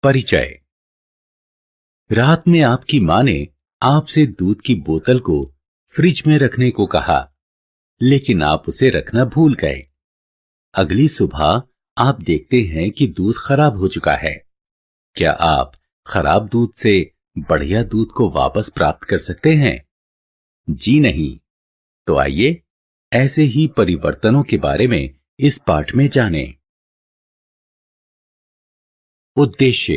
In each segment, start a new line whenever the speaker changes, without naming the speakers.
परिचय। रात में आपकी मां ने आपसे दूध की बोतल को फ्रिज में रखने को कहा, लेकिन आप उसे रखना भूल गए। अगली सुबह आप देखते हैं कि दूध खराब हो चुका है। क्या आप खराब दूध से बढ़िया दूध को वापस प्राप्त कर सकते हैं? जी नहीं। तो आइए ऐसे ही परिवर्तनों के बारे में इस पाठ में जानें। उद्देश्य।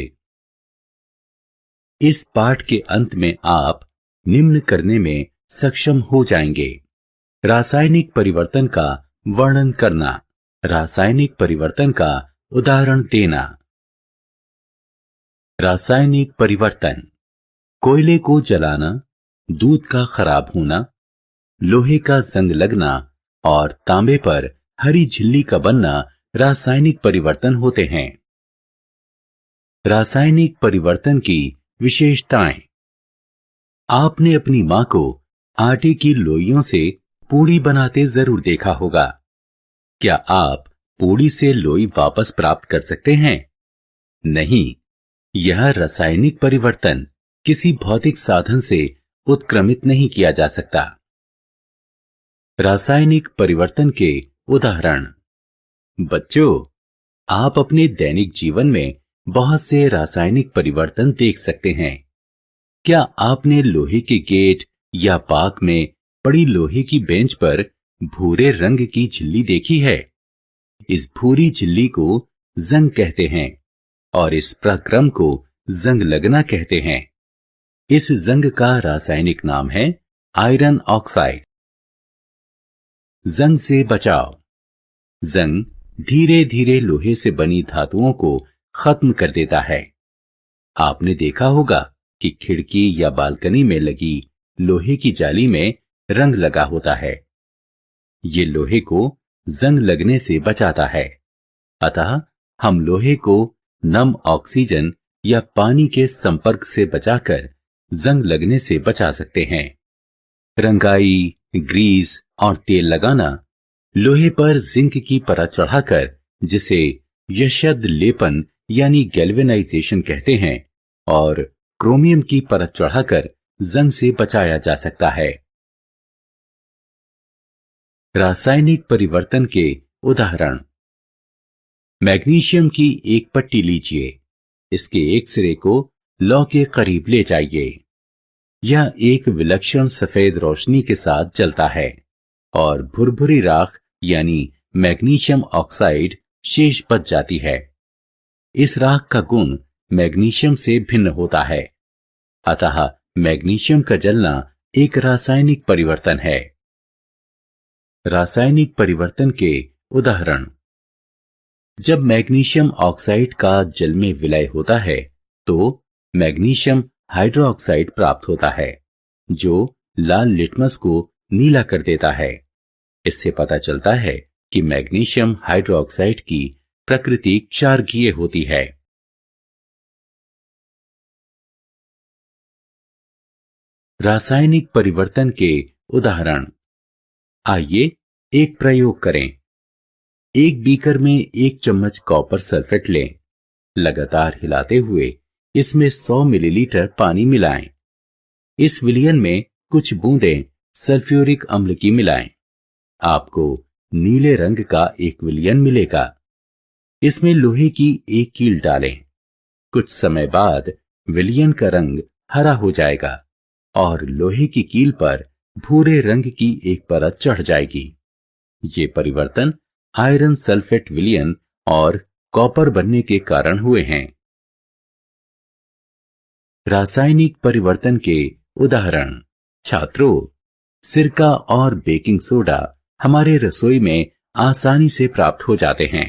इस पाठ के अंत में आप निम्न करने में सक्षम हो जाएंगे। रासायनिक परिवर्तन का वर्णन करना, रासायनिक परिवर्तन का उदाहरण देना। रासायनिक परिवर्तन: कोयले को जलाना, दूध का खराब होना, लोहे का जंग लगना और तांबे पर हरी झिल्ली का बनना रासायनिक परिवर्तन होते हैं। रासायनिक परिवर्तन की विशेषताएं। आपने अपनी मां को आटे की लोइयों से पूड़ी बनाते जरूर देखा होगा। क्या आप पूड़ी से लोई वापस प्राप्त कर सकते हैं? नहीं। यह रासायनिक परिवर्तन किसी भौतिक साधन से उत्क्रमित नहीं किया जा सकता। रासायनिक परिवर्तन के उदाहरण। बच्चों, आप अपने दैनिक जीवन में बहुत से रासायनिक परिवर्तन देख सकते हैं। क्या आपने लोहे के गेट या पार्क में पड़ी लोहे की बेंच पर भूरे रंग की झिल्ली देखी है? इस भूरी झिल्ली को जंग कहते हैं और इस प्रक्रम को जंग लगना कहते हैं। इस जंग का रासायनिक नाम है आयरन ऑक्साइड। जंग से बचाव। जंग धीरे धीरे लोहे से बनी धातुओं को खत्म कर देता है। आपने देखा होगा कि खिड़की या बालकनी में लगी लोहे की जाली में रंग लगा होता है। ये लोहे को जंग लगने से बचाता है। अतः हम लोहे को नम ऑक्सीजन या पानी के संपर्क से बचाकर जंग लगने से बचा सकते हैं। रंगाई, ग्रीस और तेल लगाना। लोहे पर जिंक की परत चढ़ाकर, जिसे यशद लेपन यानी गैल्वेनाइजेशन कहते हैं, और क्रोमियम की परत चढ़ाकर जंग से बचाया जा सकता है। रासायनिक परिवर्तन के उदाहरण। मैग्नीशियम की एक पट्टी लीजिए। इसके एक सिरे को लौ के करीब ले जाइए। यह एक विलक्षण सफेद रोशनी के साथ जलता है और भुरभुरी राख यानी मैग्नीशियम ऑक्साइड शेष बच जाती है। इस राख का गुण मैग्नीशियम से भिन्न होता है, अतः मैग्नीशियम का जलना एक रासायनिक परिवर्तन है। रासायनिक परिवर्तन के उदाहरण। जब मैग्नीशियम ऑक्साइड का जल में विलय होता है तो मैग्नीशियम हाइड्रोक्साइड प्राप्त होता है, जो लाल लिटमस को नीला कर देता है। इससे पता चलता है कि मैग्नीशियम हाइड्रोक्साइड की प्रकृति क्षारकीय होती है। रासायनिक परिवर्तन के उदाहरण। आइए एक प्रयोग करें। एक बीकर में 1 चम्मच कॉपर सल्फेट लें। लगातार हिलाते हुए इसमें 100 मिलीलीटर पानी मिलाएं। इस विलयन में कुछ बूंदें सल्फ्यूरिक अम्ल की मिलाएं। आपको नीले रंग का एक विलयन मिलेगा। इसमें लोहे की एक कील डालें। कुछ समय बाद विलयन का रंग हरा हो जाएगा और लोहे की कील पर भूरे रंग की एक परत चढ़ जाएगी। ये परिवर्तन आयरन सल्फेट विलयन और कॉपर बनने के कारण हुए हैं। रासायनिक परिवर्तन के उदाहरण। छात्रों, सिरका और बेकिंग सोडा हमारे रसोई में आसानी से प्राप्त हो जाते हैं।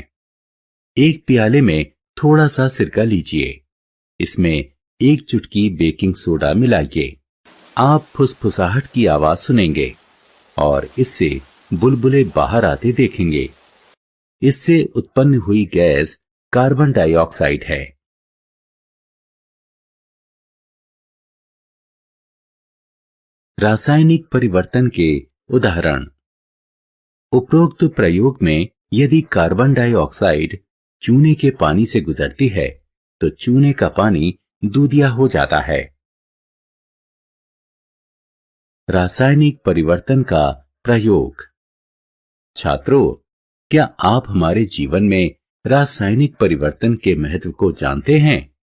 एक प्याले में थोड़ा सा सिरका लीजिए। इसमें 1 चुटकी बेकिंग सोडा मिलाइए। आप फुसफुसाहट की आवाज सुनेंगे और इससे बुलबुले बाहर आते देखेंगे। इससे उत्पन्न हुई गैस कार्बन डाइऑक्साइड है। रासायनिक परिवर्तन के उदाहरण। उपरोक्त प्रयोग में यदि कार्बन डाइऑक्साइड चूने के पानी से गुजरती है तो चूने का पानी दूधिया हो जाता है। रासायनिक परिवर्तन का प्रयोग। छात्रों, क्या आप हमारे जीवन में रासायनिक परिवर्तन के महत्व को जानते हैं?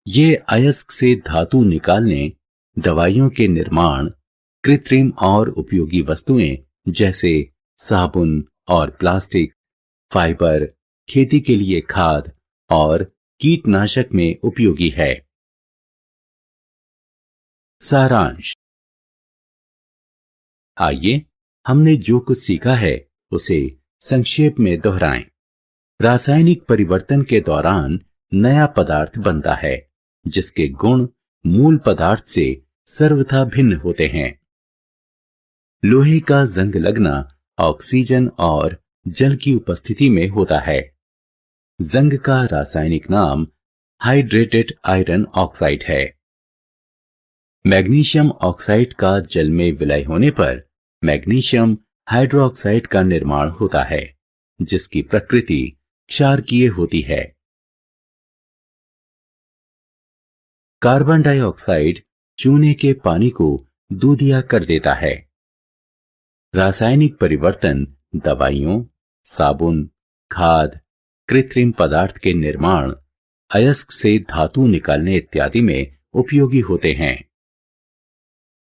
ये अयस्क से धातु निकालने, दवाइयों के निर्माण, कृत्रिम और उपयोगी वस्तुएं जैसे साबुन और प्लास्टिक, फाइबर, खेती के लिए खाद और कीटनाशक में उपयोगी है। सारांश। आइए हमने जो कुछ सीखा है उसे संक्षेप में दोहराएं। रासायनिक परिवर्तन के दौरान नया पदार्थ बनता है जिसके गुण मूल पदार्थ से सर्वथा भिन्न होते हैं। लोहे का जंग लगना ऑक्सीजन और जल की उपस्थिति में होता है। जंग का रासायनिक नाम हाइड्रेटेड आयरन ऑक्साइड है। मैग्नीशियम ऑक्साइड का जल में विलय होने पर मैग्नीशियम हाइड्रोक्साइड का निर्माण होता है, जिसकी प्रकृति क्षारकीय होती है। कार्बन डाइऑक्साइड चूने के पानी को दूधिया कर देता है। रासायनिक परिवर्तन दवाइयों, साबुन, खाद, कृत्रिम पदार्थ के निर्माण, अयस्क से धातु निकालने इत्यादि में उपयोगी होते हैं।